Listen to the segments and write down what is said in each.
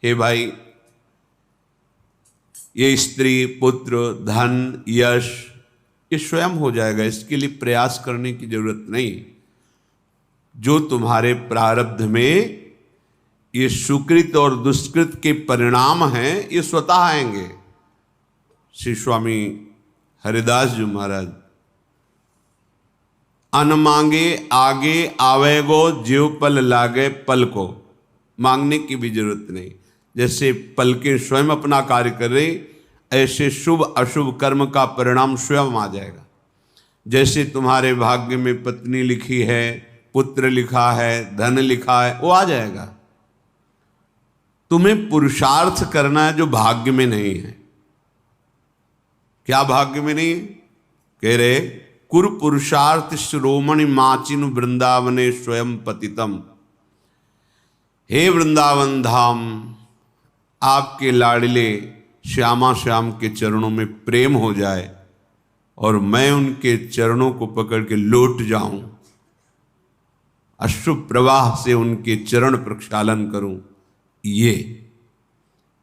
हे भाई, ये स्त्री, पुत्र, धन, यश ये स्वयं हो जाएगा, इसके लिए प्रयास करने की जरूरत नहीं। जो तुम्हारे प्रारब्ध में ये सुकृत और दुष्कृत के परिणाम हैं, ये स्वतः आएंगे। श्री स्वामी हरिदास जी महाराज, अन मांगे आगे आवेगो, ज्यों पल लागे पल को। मांगने की भी जरूरत नहीं। जैसे पलकें स्वयं अपना कार्य कर रही, ऐसे शुभ अशुभ कर्म का परिणाम स्वयं आ जाएगा। जैसे तुम्हारे भाग्य में पत्नी लिखी है, पुत्र लिखा है, धन लिखा है, वो आ जाएगा। तुम्हें पुरुषार्थ करना है जो भाग्य में नहीं है। क्या भाग्य में नहीं है? कह रहे, कुरु पुरुषार्थ श्रोमणि माचिन वृंदावने स्वयं पतितम। हे वृंदावन धाम, आपके लाडले श्यामा श्याम के चरणों में प्रेम हो जाए और मैं उनके चरणों को पकड़ के लौट जाऊं, अश्रु प्रवाह से उनके चरण प्रक्षालन करूं, ये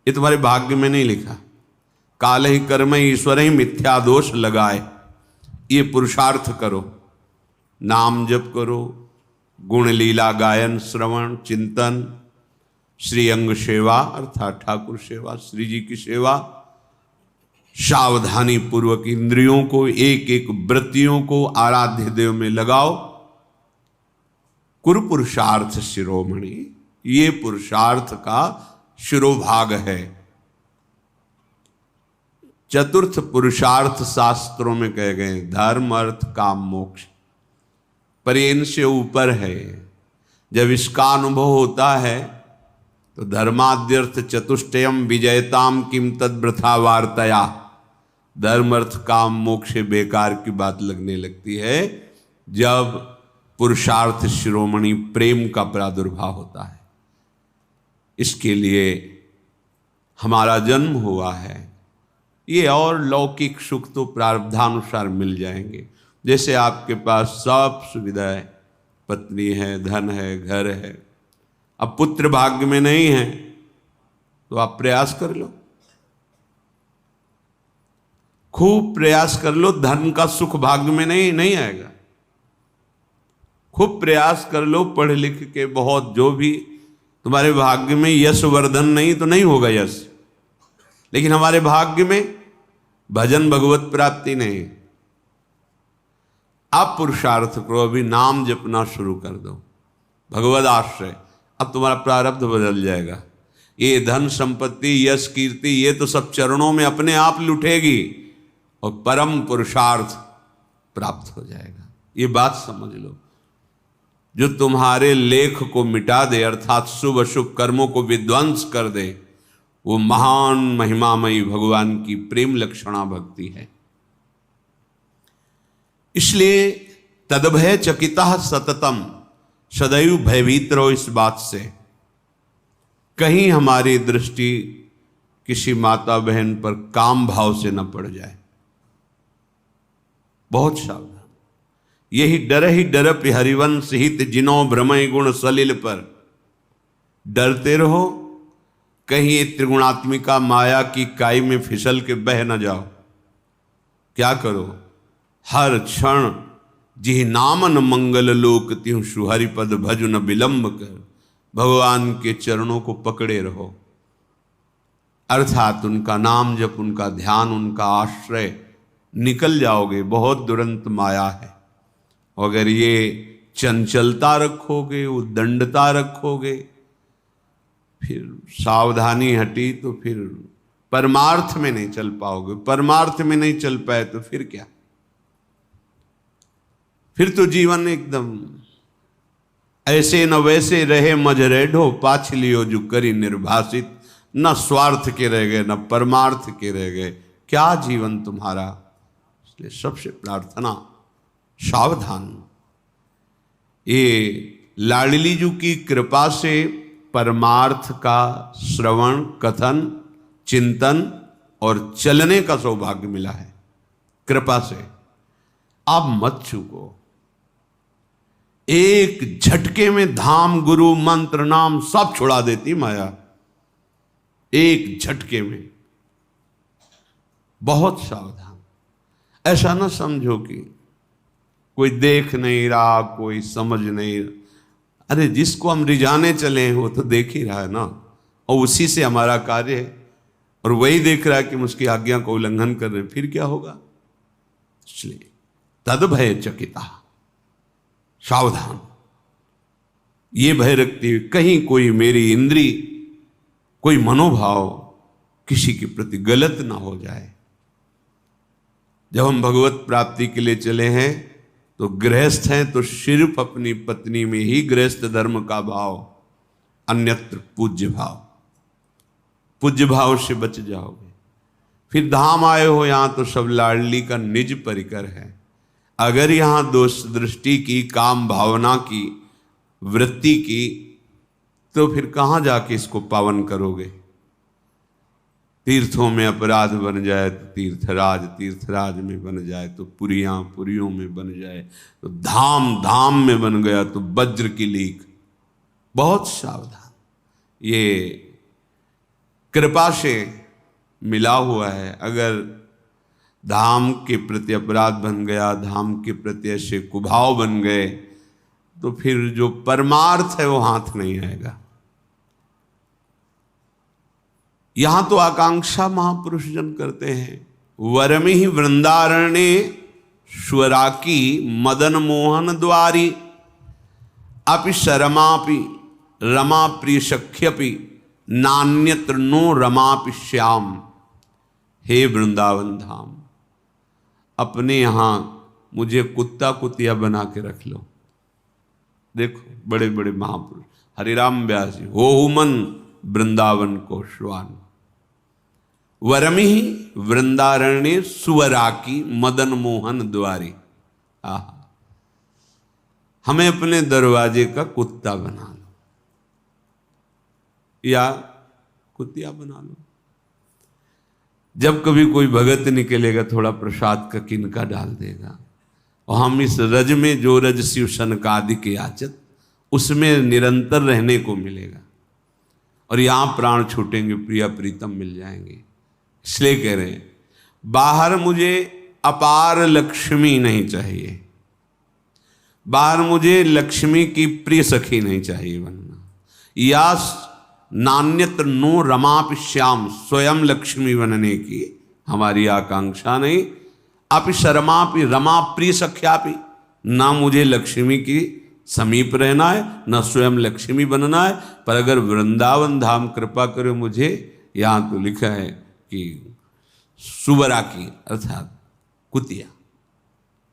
तुम्हारे भाग्य में नहीं लिखा। काल ही कर्म ईश्वर ही मिथ्या दोष लगाए, ये पुरुषार्थ करो। नाम जप करो, गुण लीला गायन श्रवण चिंतन, श्री अंग सेवा अर्थात ठाकुर सेवा, श्री जी की सेवा, सावधानी पूर्वक इंद्रियों को, एक एक वृत्तियों को आराध्य देव में लगाओ। कुरु पुरुषार्थ शिरोमणि, ये पुरुषार्थ का शिरोभाग है। चतुर्थ पुरुषार्थ शास्त्रों में कहे गए धर्म अर्थ काम मोक्ष, पर ये इनसे ऊपर है। जब इसका अनुभव होता है तो धर्माद्यर्थ चतुष्टयम विजयताम किम तद्वृथा वार्तया, धर्म अर्थ काम मोक्ष बेकार की बात लगने लगती है जब पुरुषार्थ शिरोमणि प्रेम का प्रादुर्भाव होता है। इसके लिए हमारा जन्म हुआ है। ये और लौकिक सुख तो प्रारब्धानुसार मिल जाएंगे। जैसे आपके पास सब सुविधाएं, पत्नी है, धन है, घर है, अब पुत्र भाग्य में नहीं है तो आप प्रयास कर लो, खूब प्रयास कर लो। धन का सुख भाग्य में नहीं आएगा। खूब प्रयास कर लो, पढ़ लिख के बहुत, जो भी तुम्हारे भाग्य में यश वर्धन नहीं तो नहीं होगा यश। लेकिन हमारे भाग्य में भजन भगवत प्राप्ति नहीं। आप पुरुषार्थ करो, अभी नाम जपना शुरू कर दो, भगवद आश्रय, अब तुम्हारा प्रारब्ध बदल जाएगा। ये धन संपत्ति यश कीर्ति ये तो सब चरणों में अपने आप लुटेगी और परम पुरुषार्थ प्राप्त हो जाएगा। ये बात समझ लो। जो तुम्हारे लेख को मिटा दे अर्थात शुभ अशुभ कर्मों को विध्वंस कर दे, वो महान महिमामयी भगवान की प्रेम लक्षणा भक्ति है। इसलिए तदभय चकिता सततम, सदैव भयभीत रहो इस बात से, कहीं हमारी दृष्टि किसी माता बहन पर काम भाव से न पड़ जाए। बहुत सावधान। यही डरप हरिवंश हित जिनो भ्रमय गुण सलिल पर। डरते रहो कहीं ये त्रिगुणात्मिका माया की काई में फिसल के बह न जाओ। क्या करो? हर क्षण जिह नामन मंगल लोक त्यों सुहरिपद भज न विलंब कर, भगवान के चरणों को पकड़े रहो। अर्थात उनका नाम जप, उनका ध्यान, उनका आश्रय, निकल जाओगे। बहुत दुरंत माया है। अगर ये चंचलता रखोगे, उद्दंडता रखोगे, फिर सावधानी हटी तो फिर परमार्थ में नहीं चल पाओगे। परमार्थ में नहीं चल पाए तो फिर क्या? फिर तो जीवन एकदम ऐसे न वैसे रहे मजरेढो पाछलियो जो करी निर्भाषित। न स्वार्थ के रह गए न परमार्थ के रह गए। क्या जीवन तुम्हारा? इसलिए सबसे प्रार्थना, सावधान। ये लाडली जी की कृपा से परमार्थ का श्रवण, कथन, चिंतन और चलने का सौभाग्य मिला है कृपा से। आप मत चूको। एक झटके में धाम, गुरु, मंत्र, नाम सब छुड़ा देती माया। एक झटके में। बहुत सावधान, ऐसा ना समझो कि कोई देख नहीं रहा, कोई समझ नहीं रहा। अरे जिसको हम रिझाने चले हैं वो तो देख ही रहा है ना, और उसी से हमारा कार्य है, और वही देख रहा है कि हम उसकी आज्ञा को उल्लंघन कर रहे हैं, फिर क्या होगा? इसलिए तद भय चकिता, सावधान, ये भय रखते हुए कहीं कोई मेरी इंद्री, कोई मनोभाव किसी के प्रति गलत ना हो जाए। जब हम भगवत प्राप्ति के लिए चले हैं तो गृहस्थ हैं तो सिर्फ अपनी पत्नी में ही गृहस्थ धर्म का भाव, अन्यत्र पूज्य भाव, पूज्य भाव से बच जाओगे। फिर धाम आए हो यहां तो सब लाडली का निज परिकर है। अगर यहां दोष दृष्टि की, काम भावना की, वृत्ति की, तो फिर कहां जाके इसको पावन करोगे? तीर्थों में अपराध बन जाए तो तीर्थराज, तीर्थराज में बन जाए तो पुरियां, पुरियों में बन जाए तो धाम, धाम में बन गया तो वज्र की लीक। बहुत सावधान, ये कृपा से मिला हुआ है। अगर धाम के प्रति अपराध बन गया, धाम के प्रति ऐसे कुभाव बन गए, तो फिर जो परमार्थ है वो हाथ नहीं आएगा। यहां तो आकांक्षा महापुरुष जन करते हैं, वरमि ही वृंदारण्ये स्वराकी मदन मोहन द्वारी, अपि शरमापि रमा प्रिय सख्यपि नान्यत्र नो रमापि श्याम। हे वृंदावन धाम, अपने यहां मुझे कुत्ता कुतिया बना के रख लो। देखो बड़े बड़े महापुरुष, हरिराम व्यास जी, हो मन वृंदावन को श्वान, वरमि वृंदारण्य सुवराकी मदन मोहन द्वारी। आहा, हमें अपने दरवाजे का कुत्ता बना लो या कुतिया बना लो। जब कभी कोई भगत निकलेगा थोड़ा प्रसाद का किनका डाल देगा, और हम इस रज में जो रज शिव सनकादि के याचत, उसमें निरंतर रहने को मिलेगा, और यहां प्राण छूटेंगे, प्रिया प्रीतम मिल जाएंगे। इसलिए कह रहे हैं, बाहर मुझे अपार लक्ष्मी नहीं चाहिए, बाहर मुझे लक्ष्मी की प्रिय सखी नहीं चाहिए बनना, या नान्यत्र नो रमापि श्याम, स्वयं लक्ष्मी बनने की हमारी आकांक्षा नहीं। अपि शर्मापि रमा प्रिय सख्यापि, ना मुझे लक्ष्मी की समीप रहना है, न स्वयं लक्ष्मी बनना है। पर अगर वृंदावन धाम कृपा करे मुझे, यहां तो लिखा है कि सुवरा की अर्थात कुतिया,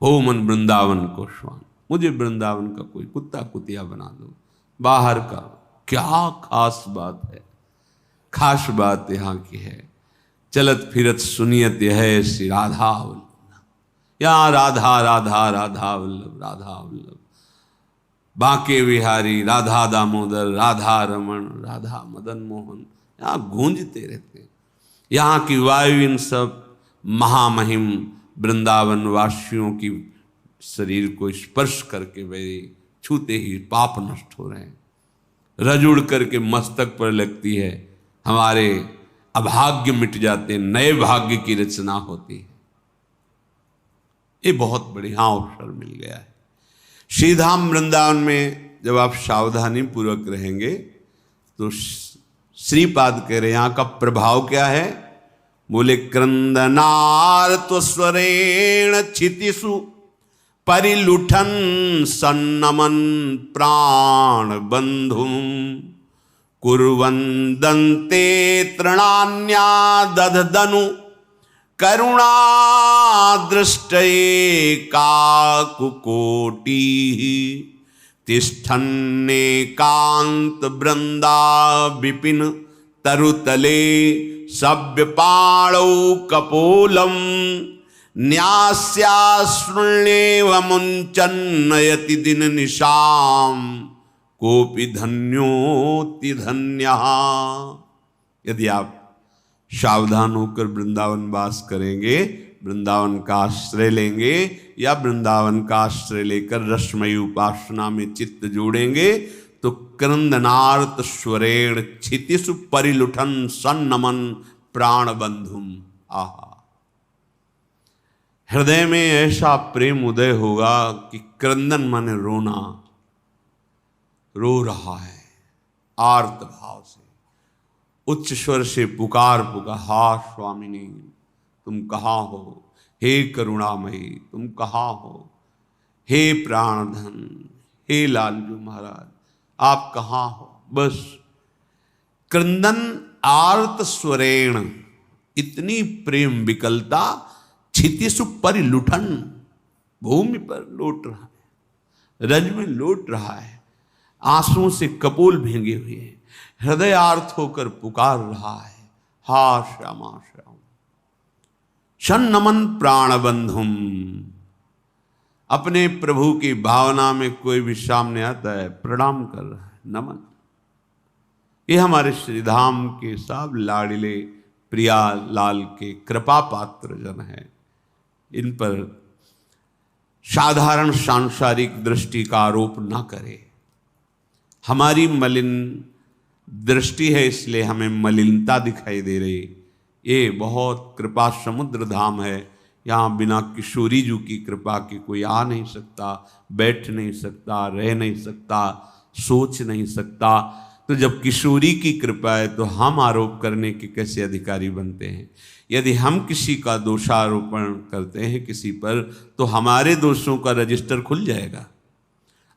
हो मन वृंदावन को श्वान, मुझे वृंदावन का कोई कुत्ता कुतिया बना दो। बाहर का क्या खास बात है, खास बात यहाँ की है, चलत फिरत सुनियत है श्री राधा वल्लभ, यहाँ राधा राधा राधा वल्लभ, राधा वल्लभ, बांके बिहारी, राधा दामोदर, राधा रमण, राधा मदन मोहन, यहाँ गूंजते रहते हैं। यहाँ की वायु इन सब महामहिम वृंदावन वासियों की शरीर को स्पर्श करके मेरे छूते ही पाप नष्ट हो रहे हैं। रज उड़ करके मस्तक पर लगती है, हमारे अभाग्य मिट जाते, नए भाग्य की रचना होती है। ये बहुत बढ़िया अवसर मिल गया है। श्रीधाम वृंदावन में जब आप सावधानी पूर्वक रहेंगे तो श्रीपाद कह रहे यहाँ का प्रभाव क्या है? बोले क्रंदनार्त्व स्वरेण क्षितिषु परिलुठन सन्नमन प्राण बंधुम कुर्वन्दन्ते तृणान्या दधदनु करुणा दृष्टये काकुकोटी तिष्ठन्नेकांत वृंदा विपिन तरुतले सव्यपाणौ कपोलम न्यास्याश्रुण्येव मुञ्चन्नयति दिन निशाम कोपि धन्योति धन्यः। यदि आप सावधान होकर वृंदावन वास करेंगे, वृंदावन का आश्रय लेंगे या वृंदावन का आश्रय लेकर रसमयी उपासना में चित्त जोड़ेंगे, तो क्रंदनार्त स्वरेण क्षितिषु परिलुठन सन्नमन प्राण बंधुम। आहा, हृदय में ऐसा प्रेम उदय होगा कि क्रंदन माने रोना, रो रहा है आर्त भाव से, उच्च स्वर से पुकार हा स्वामिनी तुम कहाँ हो, हे करुणामयी तुम कहाँ हो, हे प्राणधन, हे लालजू महाराज आप कहाँ हो। बस क्रंदन आर्त स्वरेण, इतनी प्रेम विकलता, क्षितिषु परिलुठन, भूमि पर लौट रहा है, रज में लौट रहा है, आंसुओं से कपोल भींगे हुए हैं, हृदय आर्त होकर पुकार रहा है, हा श्यामा श्याम। सन्नमन प्राण बंधुम, अपने प्रभु की भावना में कोई भी सामने आता है प्रणाम कर रहा है, नमन। ये हमारे श्रीधाम के सब लाडिले प्रिया लाल के कृपा पात्र जन है। इन पर साधारण सांसारिक दृष्टि का आरोप न करे। हमारी मलिन दृष्टि है इसलिए हमें मलिनता दिखाई दे रही। ये बहुत कृपा समुद्र धाम है, यहाँ बिना किशोरी जी की कृपा के कोई आ नहीं सकता, बैठ नहीं सकता, रह नहीं सकता, सोच नहीं सकता। तो जब किशोरी की कृपा है तो हम आरोप करने के कैसे अधिकारी बनते हैं। यदि हम किसी का दोषारोपण करते हैं किसी पर, तो हमारे दोषों का रजिस्टर खुल जाएगा।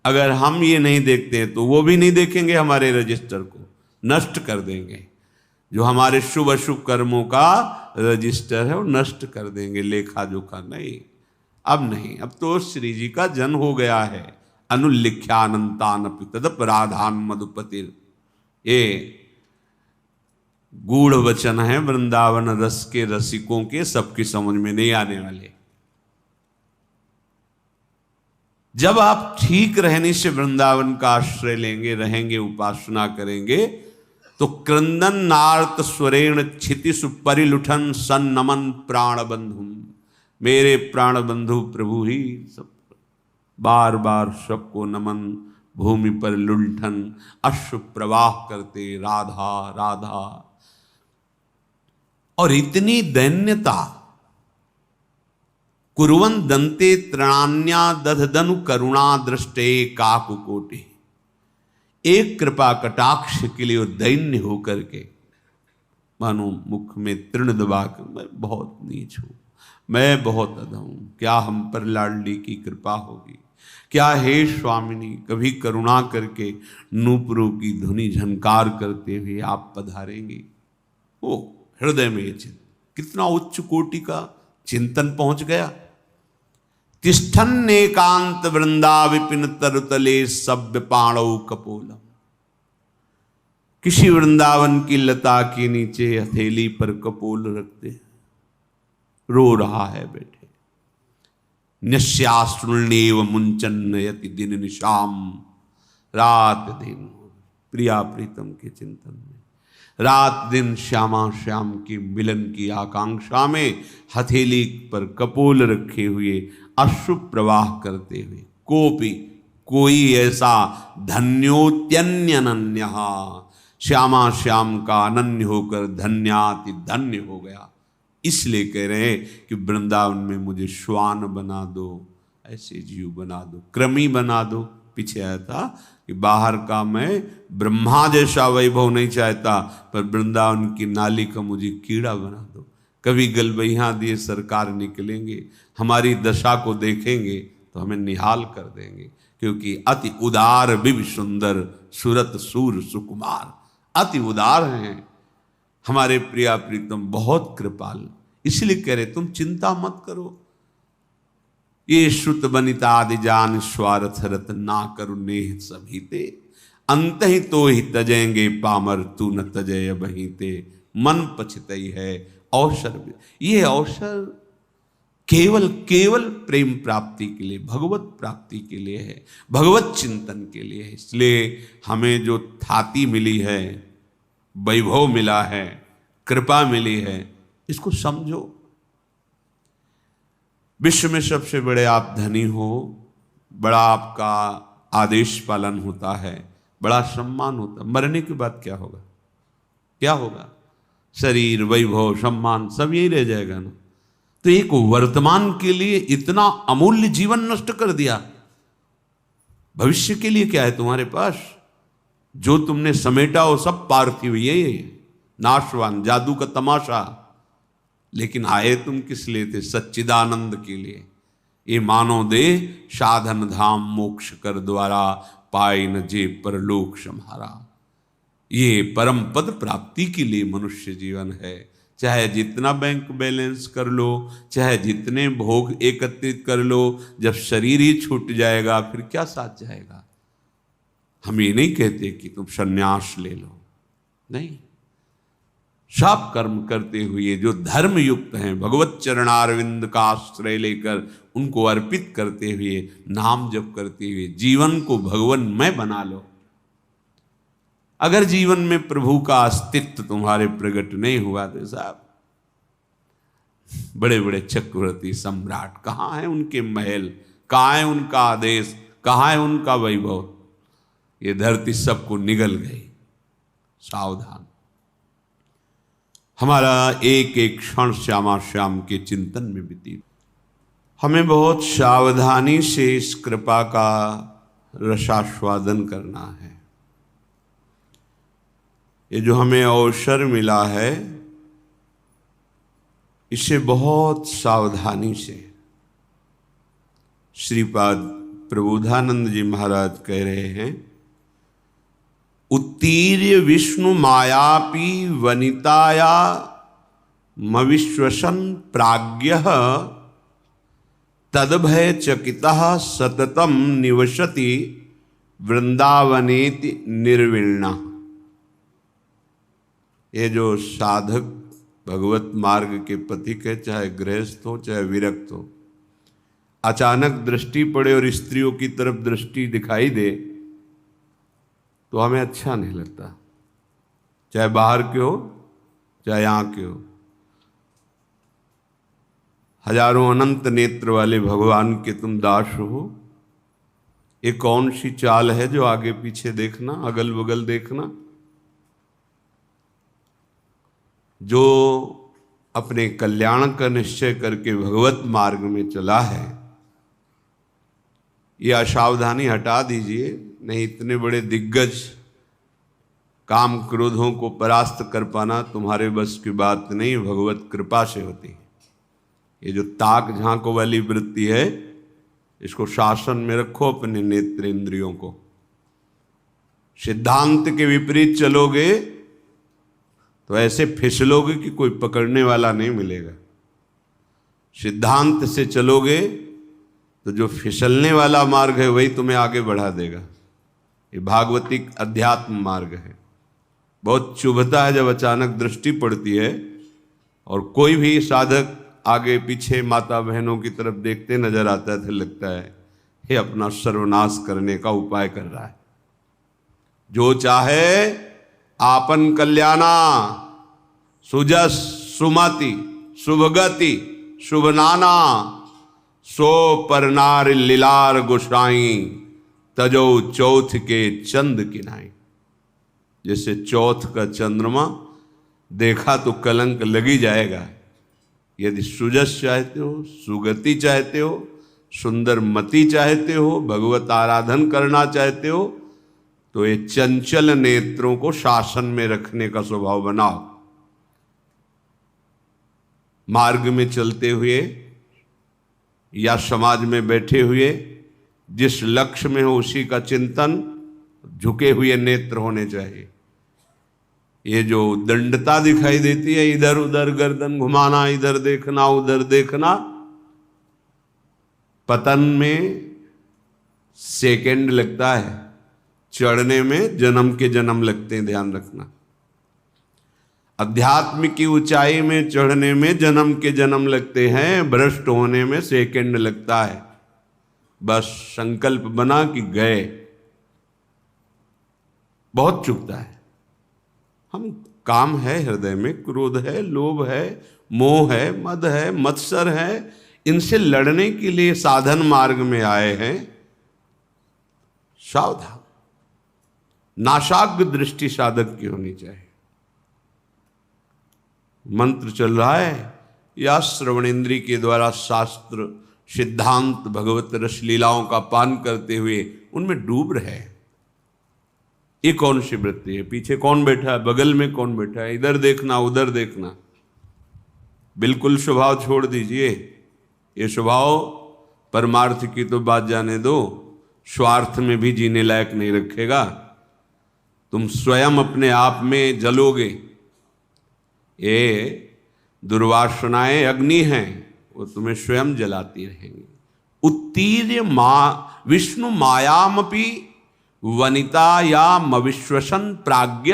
अगर हम ये नहीं देखते हैं तो वो भी नहीं देखेंगे, हमारे रजिस्टर को नष्ट कर देंगे। जो हमारे शुभ अशुभ कर्मों का रजिस्टर है वो नष्ट कर देंगे, लेखा जोखा नहीं। अब नहीं, अब तो श्री जी का जन्म हो गया है। अनुल्लिख्यानंतान तदपराधान मधुपतिर, ये गूढ़ वचन है वृंदावन रस के रसिकों के, सबकी समझ में नहीं आने वाले। जब आप ठीक रहने से वृंदावन का आश्रय लेंगे, रहेंगे, उपासना करेंगे, तो क्रंदन नार्त स्वरेण क्षितिषु परिलुठन सन्नमन प्राण बंधु, मेरे प्राण बंधु प्रभु ही सब बार बार सबको नमन, भूमि पर लुंठन अश्रु प्रवाह करते राधा राधा। और इतनी दैन्यता, कुर्वन् दंते तृणान्या दधदनु करुणा दृष्टे काकुकोटि, एक कृपा कटाक्ष के लिए दैन्य होकर के मानो मुख में तृण दबा कर, मैं बहुत नीच हूं, मैं बहुत अधम हूं, क्या हम पर लाडली की कृपा होगी, क्या हे स्वामिनी कभी करुणा करके नूपुरों की धुनी झनकार करते हुए आप पधारेंगे। ओ हृदय में ये कितना उच्च कोटि का चिंतन पहुंच गया। तिष्ठन एकांत वृंदा विपिन तरुतले सभ्य पाणौ कपोलम, किसी वृंदावन की लता के नीचे हथेली पर कपोल रखते, रो रहा है बैठे। निश्याश्रुण्येव मुंचन यति दिन निशाम, रात दिन प्रिया प्रीतम के चिंतन में, रात दिन श्यामा श्याम की मिलन की आकांक्षा में हथेली पर कपोल रखे हुए अश्रु प्रवाह करते हुए, कोपी कोई ऐसा धन्योत्यन्यनन्य, श्यामा श्याम का अनन्य होकर धन्याति धन्य हो गया। इसलिए कह रहे हैं कि वृंदावन में मुझे श्वान बना दो, ऐसे जीव बना दो, क्रमी बना दो। पीछे आया था कि बाहर का मैं ब्रह्मा जैसा वैभव नहीं चाहता, पर वृंदावन की नाली का मुझे कीड़ा बना दो। कभी गलबैया दिए सरकार निकलेंगे, हमारी दशा को देखेंगे तो हमें निहाल कर देंगे, क्योंकि अति उदार विव सुंदर सुरत सूर सुकुमार, अति उदार हैं हमारे प्रिया प्रीतम, बहुत कृपाल। इसलिए कह रहे तुम चिंता मत करो, ये श्रुत बनिता आदि जान स्वार्थ रत ना करो नेह सभी ते, अंत ही तो ही तजेंगे पामर तू न तजय बही ते, मन पछतई है अवसर। ये अवसर केवल केवल प्रेम प्राप्ति के लिए, भगवत प्राप्ति के लिए है, भगवत चिंतन के लिए है। इसलिए हमें जो थाती मिली है, वैभव मिला है, कृपा मिली है, इसको समझो। विश्व में सबसे बड़े आप धनी हो, बड़ा आपका आदेश पालन होता है, बड़ा सम्मान होता, मरने के बाद क्या होगा? क्या होगा? शरीर, वैभव, सम्मान सब यही रह जाएगा ना। तो एक वर्तमान के लिए इतना अमूल्य जीवन नष्ट कर दिया, भविष्य के लिए क्या है तुम्हारे पास? जो तुमने समेटा वो सब पार्थिव, यही नाशवान, जादू का तमाशा। लेकिन आए तुम किस लिए थे? सच्चिदानंद के लिए। ये मानो दे साधन धाम मोक्ष कर द्वारा, पाए न जे परलोक सम्हारा। ये परम पद प्राप्ति के लिए मनुष्य जीवन है। चाहे जितना बैंक बैलेंस कर लो, चाहे जितने भोग एकत्रित कर लो, जब शरीर ही छूट जाएगा फिर क्या साथ जाएगा? हम ये नहीं कहते कि तुम सन्यास ले लो, नहीं। सब कर्म करते हुए जो धर्म युक्त हैं, भगवत चरणारविंद का आश्रय लेकर उनको अर्पित करते हुए, नाम जप करते हुए जीवन को भगवन्मय बना लो। अगर जीवन में प्रभु का अस्तित्व तुम्हारे प्रकट नहीं हुआ तो साहब, बड़े बड़े चक्रवर्ती सम्राट कहाँ है उनके महल, कहाँ है उनका आदेश, कहाँ है उनका वैभव? ये धरती सबको निगल गई। सावधान। हमारा एक एक क्षण श्यामा श्याम के चिंतन में बीती। हमें बहुत सावधानी से इस कृपा का रसास्वादन करना है। ये जो हमें अवसर मिला है, इसे बहुत सावधानी से, श्रीपाद प्रबोधानंद जी महाराज कह रहे हैं, उत्तीर्य विष्णु मायापी वनिताया मविश्वसन प्राज्ञः तदभय चकितः सततम निवसति वृंदावनेति निर्विण्णा। ये जो साधक भगवत मार्ग के पथिक है, चाहे गृहस्थ हो चाहे विरक्त हो, अचानक दृष्टि पड़े और स्त्रियों की तरफ दृष्टि दिखाई दे तो हमें अच्छा नहीं लगता, चाहे बाहर के हो चाहे यहाँ के हो। हजारों अनंत नेत्र वाले भगवान के तुम दास हो, ये कौन सी चाल है जो आगे पीछे देखना, अगल बगल देखना? जो अपने कल्याण का निश्चय करके भगवत मार्ग में चला है, ये असावधानी हटा दीजिए। नहीं, इतने बड़े दिग्गज, काम क्रोधों को परास्त कर पाना तुम्हारे बस की बात नहीं, भगवत कृपा से होती है। ये जो ताक झांको वाली वृत्ति है, इसको शासन में रखो अपने नेत्र इंद्रियों को। सिद्धांत के विपरीत चलोगे तो ऐसे फिसलोगे कि कोई पकड़ने वाला नहीं मिलेगा। सिद्धांत से चलोगे तो जो फिसलने वाला मार्ग है वही तुम्हें आगे बढ़ा देगा। ये भागवतिक अध्यात्म मार्ग है। बहुत चुभता है जब अचानक दृष्टि पड़ती है और कोई भी साधक आगे पीछे माता बहनों की तरफ देखते नजर आता है, तो लगता है ये अपना सर्वनाश करने का उपाय कर रहा है। जो चाहे आपन कल्याणा, सुजस सुमति शुभगति शुभनाना, सो पर नार लीलार गोसाई, तजो चौथ के चंद किनाई। जैसे चौथ का चंद्रमा देखा तो कलंक लगी जाएगा। यदि सुजस चाहते हो, सुगति चाहते हो, सुंदर मति चाहते हो, भगवत आराधन करना चाहते हो, तो ये चंचल नेत्रों को शासन में रखने का स्वभाव बनाओ। मार्ग में चलते हुए या समाज में बैठे हुए जिस लक्ष्य में हो उसी का चिंतन, झुके हुए नेत्र होने चाहिए। ये जो दंडता दिखाई देती है, इधर उधर गर्दन घुमाना, इधर देखना उधर देखना, पतन में सेकंड लगता है, चढ़ने में जन्म के जन्म लगते हैं, ध्यान रखना। अध्यात्म की ऊंचाई में चढ़ने में जन्म के जन्म लगते हैं, भ्रष्ट होने में सेकंड लगता है। बस संकल्प बना कि गए। बहुत चुभता है। हम काम है हृदय में, क्रोध है, लोभ है, मोह है, मद है, मत्सर है, इनसे लड़ने के लिए साधन मार्ग में आए हैं। सावधान। नाशाग्र दृष्टि साधक की होनी चाहिए। मंत्र चल रहा है या श्रवणेन्द्रिय के द्वारा शास्त्र सिद्धांत भगवत रस लीलाओं का पान करते हुए उनमें डूब रहे। ये कौन सी वृत्ति है? पीछे कौन बैठा है, बगल में कौन बैठा है, इधर देखना उधर देखना। बिल्कुल स्वभाव छोड़ दीजिए। ये स्वभाव परमार्थ की तो बात जाने दो, स्वार्थ में भी जीने लायक नहीं रखेगा। तुम स्वयं अपने आप में जलोगे। ये दुर्वासनाएं अग्नि हैं, वो तुम्हें स्वयं जलाती रहेंगी। उत्तीर्य विष्णु मायामपि वनिता या मविश्वसन प्राज्ञ।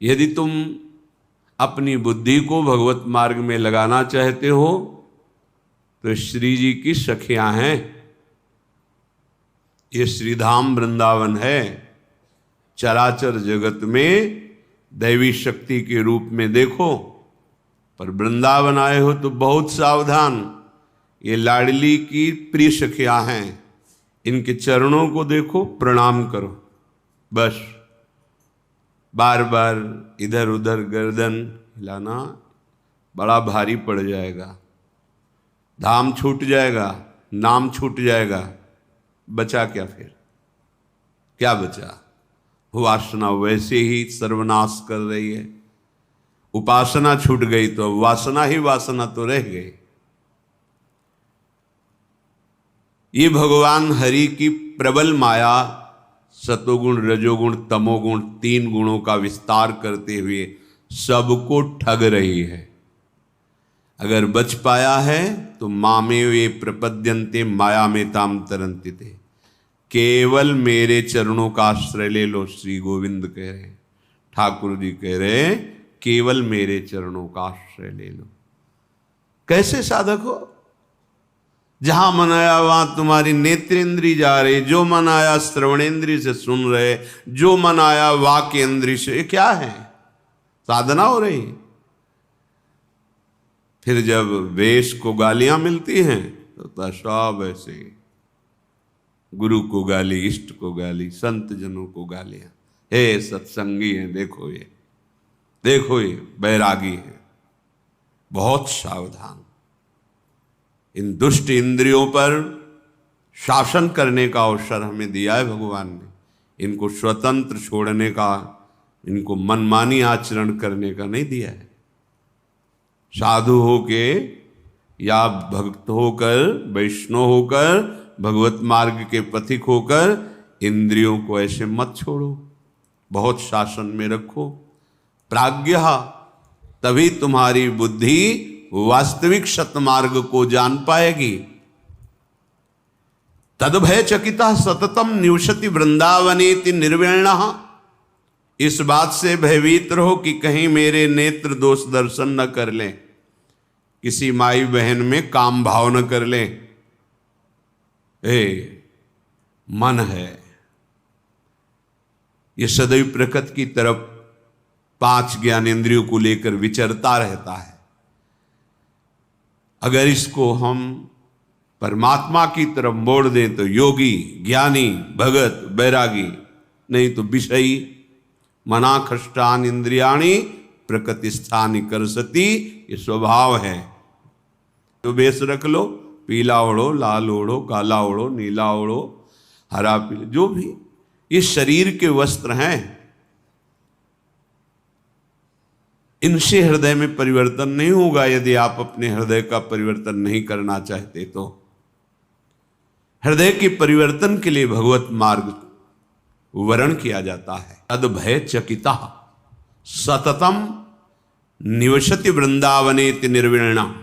यदि तुम अपनी बुद्धि को भगवत मार्ग में लगाना चाहते हो तो श्री जी की सखियां हैं। ये श्रीधाम वृंदावन है। चराचर जगत में दैवी शक्ति के रूप में देखो, पर वृंदावन आए हो तो बहुत सावधान। ये लाडली की प्रिय सखियां हैं, इनके चरणों को देखो, प्रणाम करो। बस बार बार इधर उधर गर्दन हिलाना बड़ा भारी पड़ जाएगा। धाम छूट जाएगा, नाम छूट जाएगा, बचा क्या फिर? क्या बचा? वासना वैसे ही सर्वनाश कर रही है। उपासना छूट गई तो वासना ही वासना तो रह गई। ये भगवान हरि की प्रबल माया सतोगुण रजोगुण तमोगुण 3 गुणों का विस्तार करते हुए सबको ठग रही है। अगर बच पाया है तो मामे वे प्रपद्यन्ते माया में ताम तरंति थे। केवल मेरे चरणों का आश्रय ले लो, श्री गोविंद कह रहे, ठाकुर जी कह रहे, केवल मेरे चरणों का आश्रय ले लो। कैसे साधक हो? जहां मन आया वहां तुम्हारी नेत्रेंद्री जा रही, जो मन आया श्रवणेंद्री से सुन रहे, जो मन आया वाक्येंद्री से। ये क्या है? साधना हो रही। फिर जब वेश को गालियां मिलती हैं तो सब ऐसे, गुरु को गाली, इष्ट को गाली, संत जनों को गालियां। हे सत्संगी है, देखो ये, देखो ये बैरागी है। बहुत सावधान। इन दुष्ट इंद्रियों पर शासन करने का अवसर हमें दिया है भगवान ने। इनको स्वतंत्र छोड़ने का, इनको मनमानी आचरण करने का नहीं दिया है। साधु होके या भक्त होकर, वैष्णव होकर, भगवत मार्ग के पथिक होकर इंद्रियों को ऐसे मत छोड़ो, बहुत शासन में रखो। प्राज्ञ, तभी तुम्हारी बुद्धि वास्तविक सतमार्ग को जान पाएगी। तद्भय चकिता सततम निवसति वृंदावनेति निर्विण्णः। इस बात से भयभीत रहो कि कहीं मेरे नेत्र दोष दर्शन न कर लें, किसी माई बहन में काम भाव न कर लें। मन है, ये सदैव प्रकृति की तरफ 5 ज्ञानेंद्रियों को लेकर विचरता रहता है। अगर इसको हम परमात्मा की तरफ मोड़ दें तो योगी, ज्ञानी, भगत, बैरागी, नहीं तो विषयी। मना खष्टान इंद्रियाणी प्रकृतिस्थानी करसती, ये स्वभाव है। तो बेस रख लो, पीला ओढ़ो, लाल ओढ़ो, काला ओढ़ो, नीला ओढ़ो, हरा पीला, जो भी, ये शरीर के वस्त्र हैं। इनसे हृदय में परिवर्तन नहीं होगा यदि आप अपने हृदय का परिवर्तन नहीं करना चाहते तो। हृदय के परिवर्तन के लिए भगवत मार्ग वर्ण किया जाता है। तद्भय चकिता सततम निवसति वृंदावनेति निर्विण्णः।